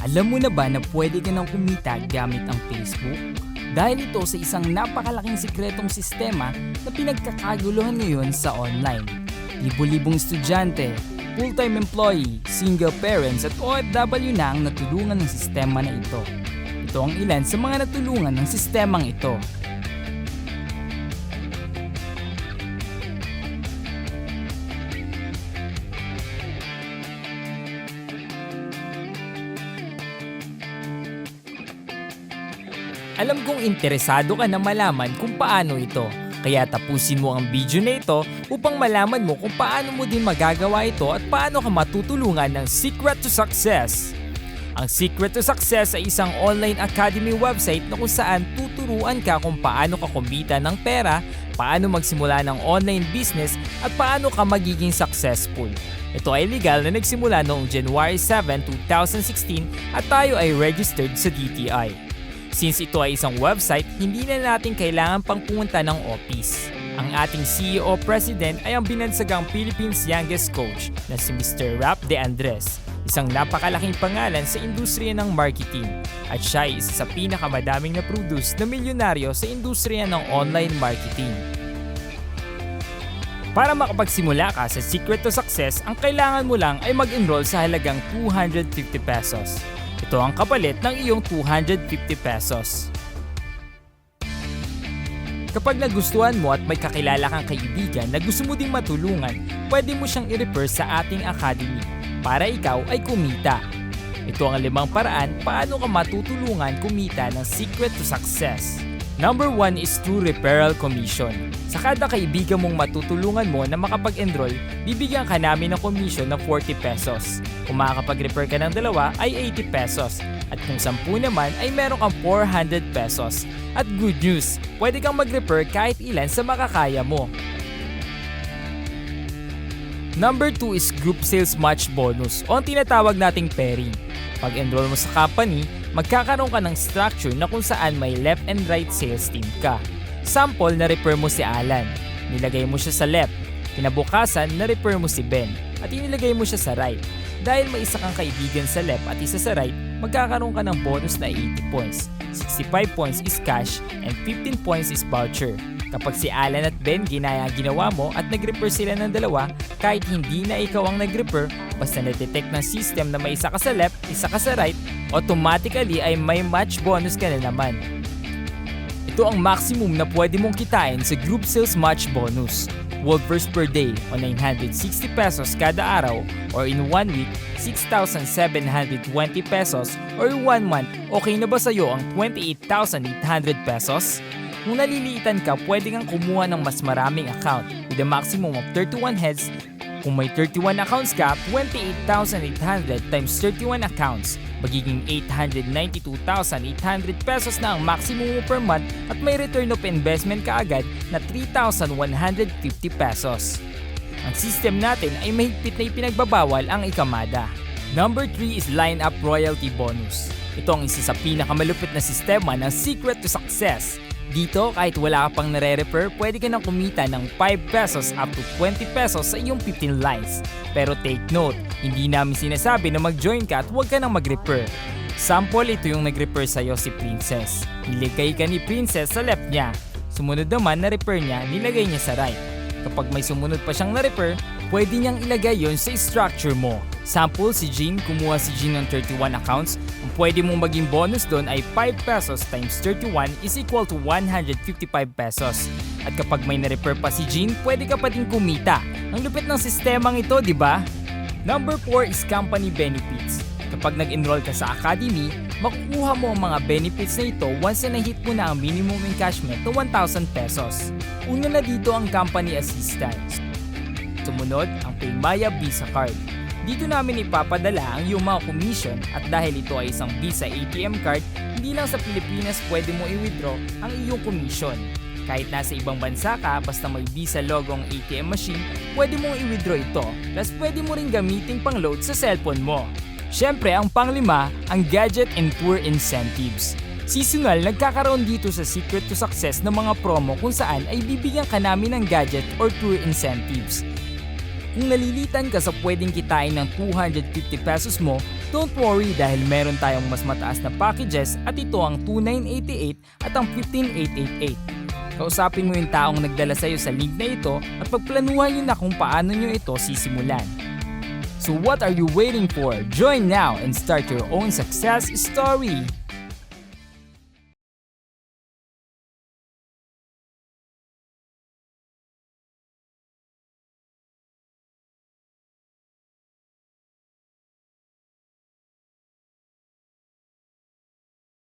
Alam mo na ba na pwede ka nang kumita gamit ang Facebook? Dahil ito sa isang napakalaking sikretong sistema na pinagkakaguluhan ngayon sa online. Libo-libong estudyante, full-time employee, single parents at OFW na ang natulungan ng sistema na ito. Ito ang ilan sa mga natulungan ng sistemang ito. Alam kong interesado ka na malaman kung paano ito. Kaya tapusin mo ang video na ito upang malaman mo kung paano mo din magagawa ito at paano ka matutulungan ng Secret to Success. Ang Secret to Success ay isang online academy website na kung saan tuturuan ka kung paano ka kumita ng pera, paano magsimula ng online business at paano ka magiging successful. Ito ay legal na nagsimula noong January 7, 2016 at tayo ay registered sa DTI. Since ito ay isang website, hindi na natin kailangan pang pumunta ng office. Ang ating CEO President ay ang binansagang Philippines' youngest coach na si Mr. Rap De Andres, isang napakalaking pangalan sa industriya ng marketing at siya ay isa sa pinakamadaming na-produce na milyonaryo sa industriya ng online marketing. Para makapagsimula ka sa Secret to Success, ang kailangan mo lang ay mag-enroll sa halagang 250 pesos. Ito ang kapalit ng iyong 250 pesos. Kapag nagustuhan mo at may kakilala kang kaibigan na gusto mo ding matulungan, pwede mo siyang i-refer sa ating academy para ikaw ay kumita. Ito ang 5 paraan paano ka matutulungan kumita ng Secret to Success. Number 1 is through referral commission. Sa kada kaibigan mong matutulungan mo na makapag-enroll, bibigyan ka namin ng commission na 40 pesos. Kung makakapag-refer ka ng 2 ay 80 pesos. At kung 10 naman ay meron kang 400 pesos. At good news, pwede kang mag-refer kahit ilan sa makakaya mo. Number 2 is group sales match bonus o ang tinatawag nating pairing. Pag-enroll mo sa company, magkakaroon ka ng structure na kung saan may left and right sales team ka. Sample, na-refer mo si Alan. Nilagay mo siya sa left. Kinabukasan, na-refer mo si Ben. At inilagay mo siya sa right. Dahil may isa kang kaibigan sa left at isa sa right, magkakaroon ka ng bonus na 80 points. 65 points is cash and 15 points is voucher. Kapag si Alan at Ben ginawa mo at nag-refer sila ng 2, kahit hindi na ikaw ang nag-refer, basta na-detect ng system na may isa ka sa left, isa ka sa right, automatically ay may match bonus ka na naman. Ito ang maximum na pwede mong kitain sa group sales match bonus. Whoppers per day o 960 pesos kada araw or in 1 week, 6,720 pesos or 1 month, okay na ba sa'yo ang 28,800 pesos? Kung naliliitan ka, pwede kang kumuha ng mas maraming account with a maximum of 31 heads. Kung may 31 accounts ka, 28,800 times 31 accounts, magiging 892,800 pesos na ang maximum mo per month at may return of investment ka agad na 3,150 pesos. Ang system natin ay mahigpit na ipinagbabawal ang ikamada. Number 3 is line-up royalty bonus. Ito ang isa sa pinakamalupit na sistema ng Secret to Success. Dito, kahit wala ka pang nare-refer, pwede ka nang kumita ng 5 pesos up to 20 pesos sa iyong 15 lines. Pero take note, hindi namin sinasabi na mag-join ka at huwag ka nang mag-refer. Sample, ito yung nag-refer sa'yo si Princess. Nilagay ka ni Princess sa left niya. Sumunod naman, na-refer niya, nilagay niya sa right. Kapag may sumunod pa siyang na-refer, pwede niyang ilagay yon sa structure mo. Sample, si Jean, kumuha si Jean ng 31 accounts. Ang pwede mong maging bonus doon ay 5 pesos times 31 is equal to 155 pesos. At kapag may na-refer pa si Jean, pwede ka pa din kumita. Ang lupit ng sistemang ito, di ba? Number 4 is company benefits. Kapag nag-enroll ka sa academy, makukuha mo ang mga benefits na ito once na hit mo na ang minimum encashment na 1,000 pesos. Una na dito ang company assistance. Sumunod, ang Paymaya Visa Card. Dito namin ipapadala ang iyong mga commission at dahil ito ay isang Visa ATM card, hindi lang sa Pilipinas pwede mo i-withdraw ang iyong commission. Kahit nasa ibang bansa ka, basta may Visa logong ATM machine, pwede mong i-withdraw ito, plus pwede mo rin gamitin pang-load sa cellphone mo. Siyempre, ang pang-5, ang gadget and tour incentives. Seasonal, nagkakaroon dito sa Secret to Success ng mga promo kung saan ay bibigyan ka namin ng gadget or tour incentives. Kung nalilitan ka sa pwedeng kitain ng 250 pesos mo, don't worry dahil meron tayong mas mataas na packages at ito ang 2,988 at ang 15,888. Kausapin mo yung taong nagdala sa'yo sa link na ito at pagplanuhan nyo na kung paano nyo ito sisimulan. So what are you waiting for? Join now and start your own success story!